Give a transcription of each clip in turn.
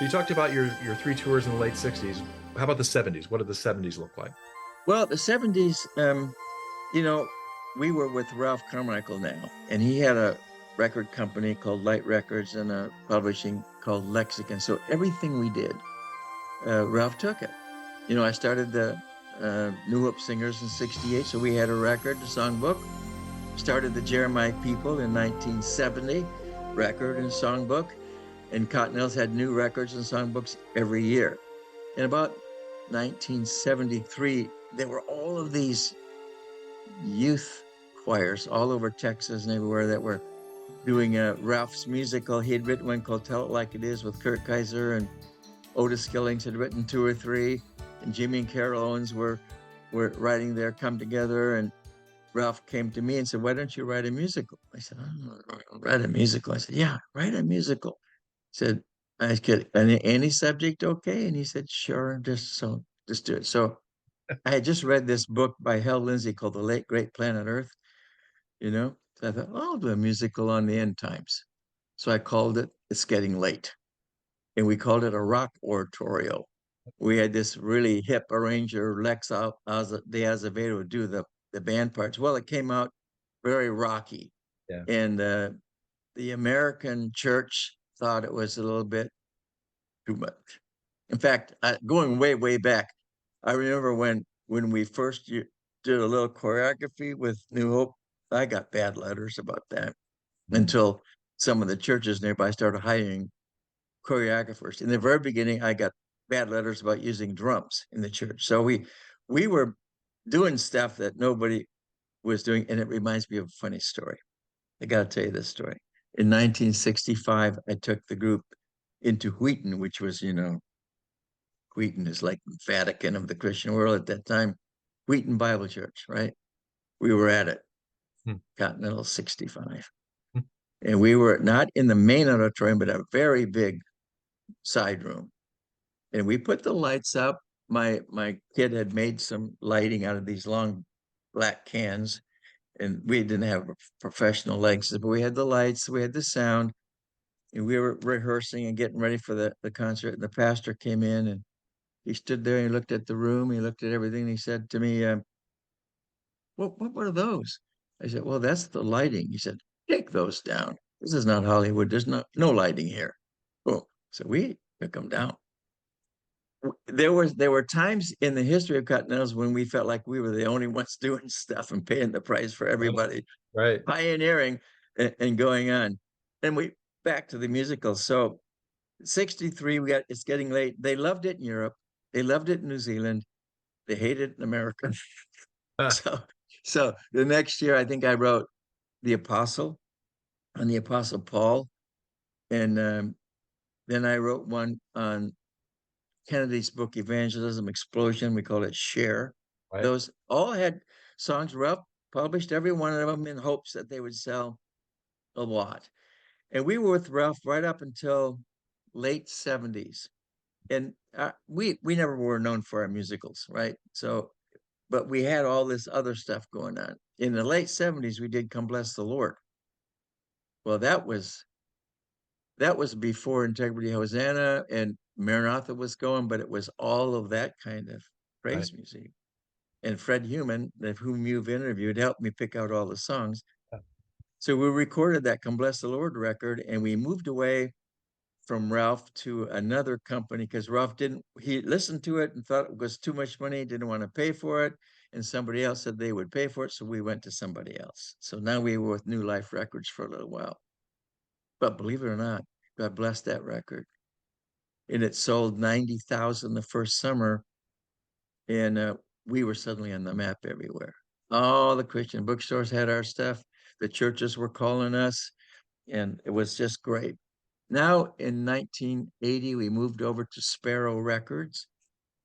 So you talked about your three tours in the late 60s. How about the 70s? What did the 70s look like? Well, the 70s, you know, we were with Ralph Carmichael now, and he had a record company called Light Records and a publishing called Lexicon. So everything we did, Ralph took it. I started the New Hope Singers in 68, so we had a record, a songbook. Started the Jeremiah People in 1970, record and songbook. And Continentals had new records and songbooks every year. In about 1973, there were all of these youth choirs all over Texas and everywhere that were doing Ralph's musical. He had written one called Tell It Like It Is with Kurt Kaiser, and Otis Skillings had written two or three, and Jimmy and Carol Owens were writing their Come Together. And Ralph came to me and said, "Why don't you write a musical?" I said, "I'll write a musical." I said, "Yeah, write a musical." He said, "I said, any subject okay?" And he said, "Sure, just do it." So I had just read this book by Hal Lindsey called The Late Great Planet Earth, you know. So I thought, oh, I'll do a musical on the end times. So I called it It's Getting Late. And we called it a rock oratorio. We had this really hip arranger, Lex de Azevedo, do the band parts. Well, it came out very rocky. Yeah. And the American church thought it was a little bit too much. In fact, going way, way back, I remember when we first did a little choreography with New Hope. I got bad letters about that Mm. until some of the churches nearby started hiring choreographers. In the very beginning, I got bad letters about using drums in the church. So we were doing stuff that nobody was doing, and it reminds me of a funny story. I got to tell you this story. In 1965, I took the group into Wheaton, which was, Wheaton is like the Vatican of the Christian world at that time. Wheaton Bible Church, right? We were at it, Hmm. Continental 65. Hmm. And we were not in the main auditorium, but a very big side room. And we put the lights up. My kid had made some lighting out of these long black cans, and we didn't have professional lights, but we had the lights, we had the sound, and we were rehearsing and getting ready for the concert. And the pastor came in, and he stood there and he looked at the room, he looked at everything, and he said to me, what were those? I said, "Well, that's the lighting." He said, "Take those down. This is not Hollywood. There's no lighting here." Boom. So we took them down. There were times in the history of Continentals when we felt like we were the only ones doing stuff and paying the price for Right. everybody, Right. pioneering and going on. And we back to the musical. So 63, we got It's Getting Late. They loved it in Europe. They loved it in New Zealand. They hated it in America. Huh. So so the next year I think I wrote The Apostle on the Apostle Paul. And then I wrote one on Kennedy's book, Evangelism Explosion. We call it Share. Right. Those all had songs. Ralph published every one of them in hopes that they would sell a lot. And we were with Ralph right up until late 70s. And we never were known for our musicals, right? So, but we had all this other stuff going on. In the late 70s, we did Come Bless the Lord. Well, that was before Integrity Hosanna and Maranatha was going, but it was all of that kind of Right. praise music. And Fred Human, of whom you've interviewed, helped me pick out all the songs. So we recorded that Come Bless the Lord record, and we moved away from Ralph to another company because Ralph didn't, he listened to it and thought it was too much money, didn't want to pay for it. And somebody else said they would pay for it. So we went to somebody else. So now we were with New Life Records for a little while. But believe it or not, God bless that record. And it sold 90,000 the first summer. And we were suddenly on the map everywhere. All the Christian bookstores had our stuff. The churches were calling us, and it was just great. Now in 1980, we moved over to Sparrow Records,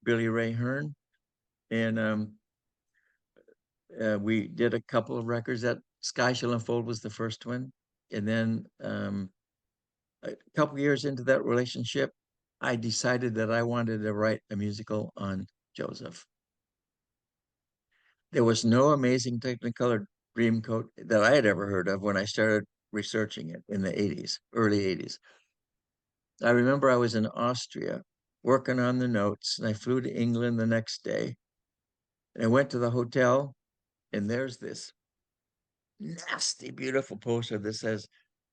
Billy Ray Hearn, and we did a couple of records. That Sky Shall Unfold was the first one, and then a couple years into that relationship, I decided that I wanted to write a musical on Joseph. There was no Amazing Technicolor Dreamcoat that I had ever heard of when I started researching it in the 80s, early 80s. I remember I was in Austria working on the notes, and I flew to England the next day. And I went to the hotel, and there's this nasty, beautiful poster that says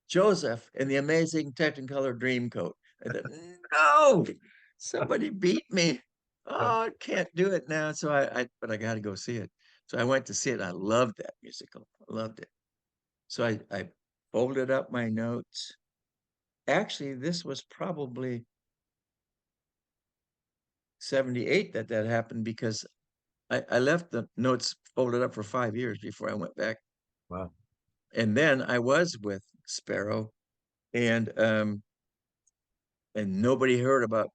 Joseph in the amazing Technicolor Dreamcoat. I thought, no, somebody beat me. Yeah. Oh, I can't do it now. So but I got to go see it. So I went to see it. I loved that musical. I loved it. So I folded up my notes. Actually, this was probably 78 that happened, because I left the notes folded up for 5 years before I went back. Wow. And then I was with Sparrow, and nobody heard about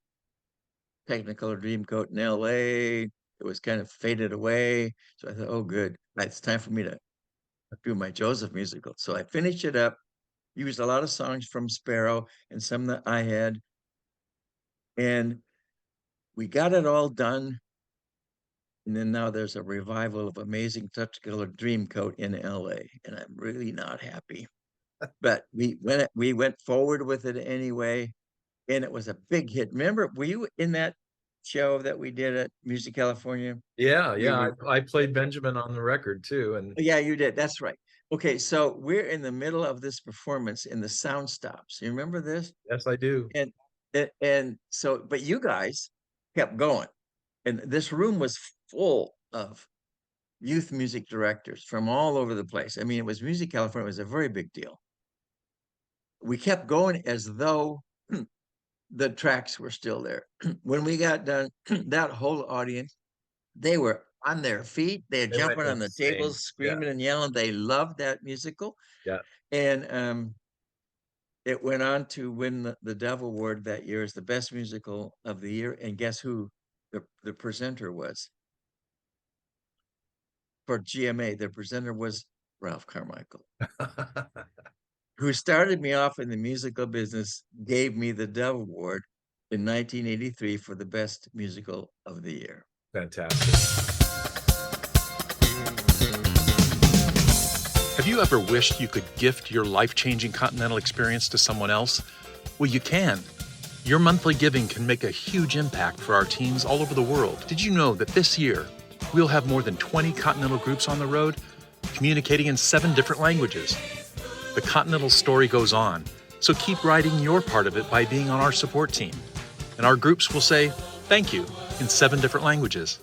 Technicolor Dreamcoat in LA. It was kind of faded away. So I thought, oh, good. It's time for me to do my Joseph musical. So I finished it up, used a lot of songs from Sparrow and some that I had. And we got it all done. And then now there's a revival of Amazing Technicolor Dreamcoat in LA. And I'm really not happy. But we went forward with it anyway. And it was a big hit. Remember, were you in that show that we did at Music California? Yeah, We yeah. were, I played Benjamin on the record too, and yeah, you did. That's right. Okay, so we're in the middle of this performance and the sound stops. You remember this? yes, I do. And so, but you guys kept going, and this room was full of youth music directors from all over the place. I mean, it was Music California. It was a very big deal. We kept going as though the tracks were still there. When we got done, that whole audience, they were on their feet. They're They went jumping on the insane. tables, Yeah, screaming and yelling. They loved that musical. yeah. And it went on to win the Dove Award that year as the best musical of the year. And guess who the presenter was? For GMA, the presenter was Ralph Carmichael, who started me off in the musical business, gave me the Dove Award in 1983 for the best musical of the year. Fantastic. Have you ever wished you could gift your life-changing Continental experience to someone else? Well, you can. Your monthly giving can make a huge impact for our teams all over the world. Did you know that this year, we'll have more than 20 Continental groups on the road, communicating in 7 different languages? The Continental story goes on, so keep writing your part of it by being on our support team. And our groups will say, thank you, in 7 different languages.